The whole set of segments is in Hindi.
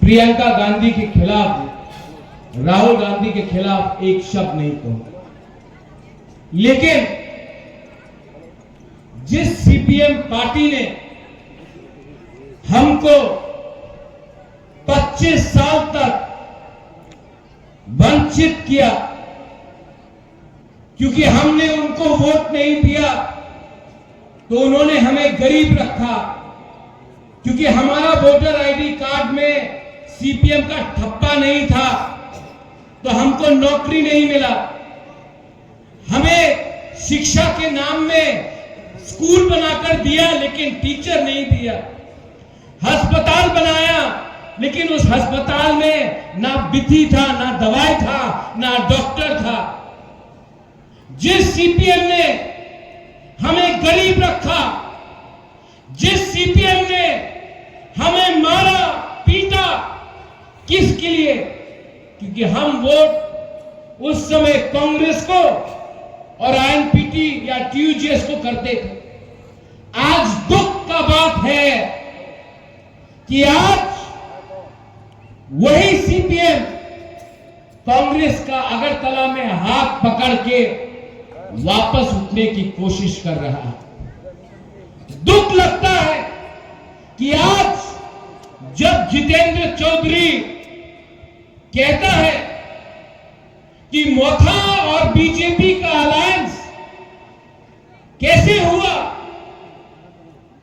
प्रियंका गांधी के खिलाफ, राहुल गांधी के खिलाफ एक शब्द नहीं कहूंगा। लेकिन जिस सीपीएम पार्टी ने हमको 25 साल तक वंचित किया, क्योंकि हमने उनको वोट नहीं दिया तो उन्होंने हमें गरीब रखा, क्योंकि हमारा वोटर आईडी कार्ड में सीपीएम का ठप्पा नहीं था तो हमको नौकरी नहीं मिला। हमें शिक्षा के नाम में स्कूल बनाकर दिया लेकिन टीचर नहीं दिया। अस्पताल बनाया लेकिन उस अस्पताल में ना विधि था, ना दवाई था, ना डॉक्टर था। जिस सीपीएम ने हमें गरीब रखा, जिस सीपीएम ने हमें मारा पीटा, किसके लिए? क्योंकि हम वोट उस समय कांग्रेस को और आईएनपीटी या टीयूजेएस को करते थे। आज दुख का बात है कि आज वही सीपीएम कांग्रेस का अगरतला में हाथ पकड़ के वापस उठने की कोशिश कर रहा है। दुख लगता है कि आज जब जितेंद्र चौधरी कहता है कि मोथा और बीजेपी का अलायंस कैसे हुआ,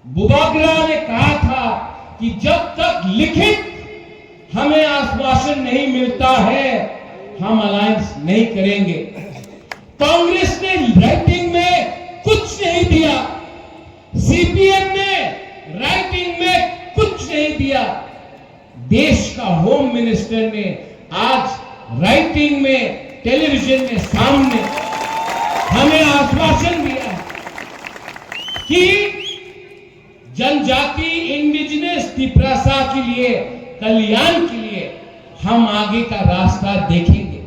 बुबागरा ने कहा था कि जब तक लिखित हमें आश्वासन नहीं मिलता है हम अलायंस नहीं करेंगे। कांग्रेस ने राइटिंग में कुछ नहीं दिया, सीपीएम ने राइटिंग में कुछ नहीं दिया। देश का होम मिनिस्टर ने आज राइटिंग में, टेलीविजन में सामने हमें आश्वासन दिया कि जनजाति इंडिजिनस तिपरासा के लिए, कल्याण के लिए हम आगे का रास्ता देखेंगे।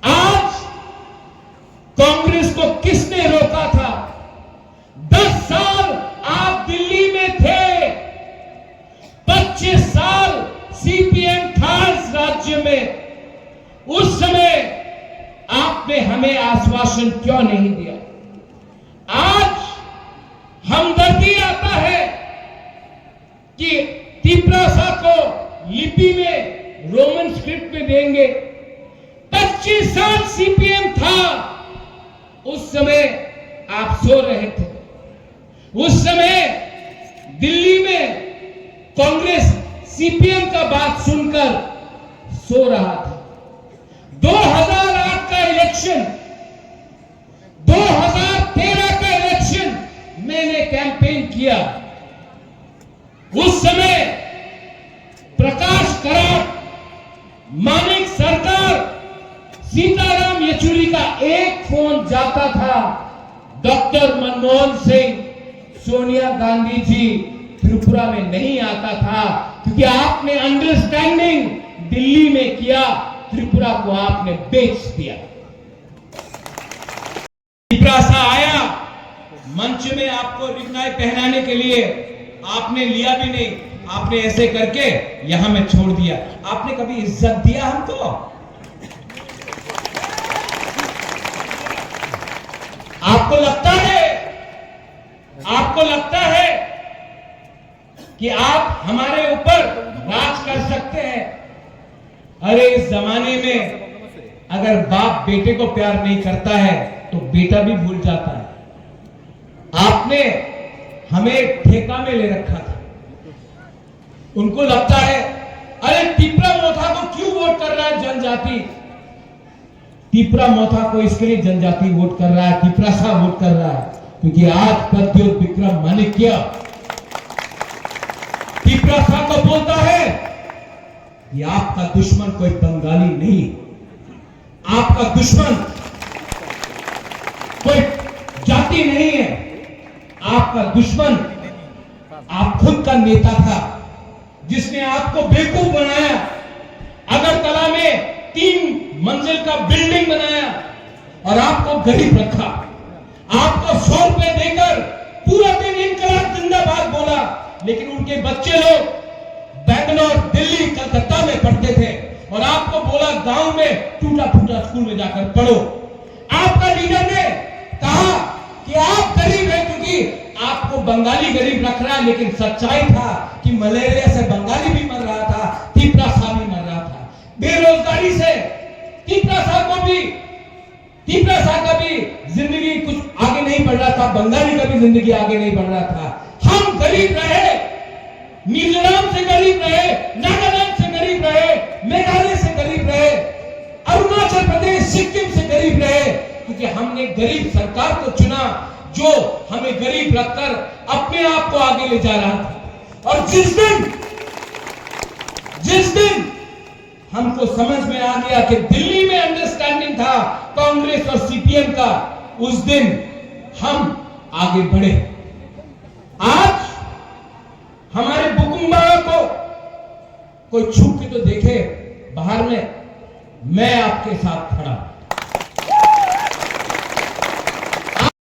आज कांग्रेस को किसने रोका था? 10 साल आप दिल्ली में थे, 25 साल सीपीएम था इस राज्य में। उस समय आपने हमें आश्वासन क्यों नहीं दिया? आज हमदर्दी आता है कि तिपरासा को लिपि में, रोमन स्क्रिप्ट में देंगे। 25 साल सीपीएम था, उस समय आप सो रहे थे। उस समय दिल्ली में कांग्रेस सीपीएम का बात सुनकर सो रहा था। 2008 का इलेक्शन, 2013 का इलेक्शन मैंने कैंपेन किया। उस समय प्रकाश कराट, मानिक सरकार, सीताराम येचुरी का एक फोन जाता था, डॉक्टर मनमोहन सिंह, सोनिया गांधी जी त्रिपुरा में नहीं आता था, क्योंकि आपने अंडरस्टैंडिंग दिल्ली में किया, त्रिपुरा को आपने बेच दिया। तिपरासा आया मंच में आपको रिगनाई पहनाने के लिए, आपने लिया भी नहीं, आपने ऐसे करके यहां में छोड़ दिया। आपने कभी इज्जत दिया हमको? आपको लगता है कि आप हमारे ऊपर राज कर सकते हैं? अरे इस जमाने में अगर बाप बेटे को प्यार नहीं करता है तो बेटा भी भूल जाता है। आपने हमें ठेका में ले रखा था। उनको लगता है अरे टिपरा मोथा को क्यों वोट कर रहा है जनजाति? टिपरा मोथा को इसके लिए जनजाति वोट कर रहा है, तिपरासा वोट कर रहा है क्योंकि आज प्रद्योत विक्रम माणिक्य तिपरासा को बोलता है कि आपका दुश्मन कोई बंगाली नहीं, आपका दुश्मन कोई जाति नहीं है, आपका दुश्मन आप खुद का नेता था जिसने आपको बेवकूफ बनाया। अगरतला में 3 मंजिल का बिल्डिंग बनाया और आपको गरीब रखा। आपको 100 रुपए देकर पूरा दिन इनकलाब जिंदाबाद बोला, लेकिन उनके बच्चे लोग बैंगलोर, दिल्ली और आपको बोला गांव में टूटा फूटा स्कूल में जाकर पढ़ो। आपका लीडर ने कहा कि आप गरीब हैं क्योंकि आपको बंगाली गरीब रख रहा है, लेकिन सच्चाई था कि मलेरिया से बंगाली भी मर रहा था, तीपरा साहब भी मर रहा था, बेरोजगारी से तीपरा साहब का भी जिंदगी कुछ आगे नहीं बढ़ रहा था, बंगाली का भी जिंदगी आगे नहीं बढ़ रहा था। हम गरीब रहे, मिजोरम से गरीब रहे, नागालैंड से गरीब रहे, मेघालय से गरीब रहे, अरुणाचल प्रदेश सिक्किम से गरीब रहे, क्योंकि हमने गरीब सरकार को चुना जो हमें गरीब रखकर अपने आप को आगे ले जा रहा था। और जिस दिन हमको समझ में आ गया कि दिल्ली में अंडरस्टैंडिंग था कांग्रेस और सीपीएम का, उस दिन हम आगे बढ़े। आज हमारे बुकुम्बा को कोई छू के तो देखे बाहर में, मैं आपके साथ खड़ा।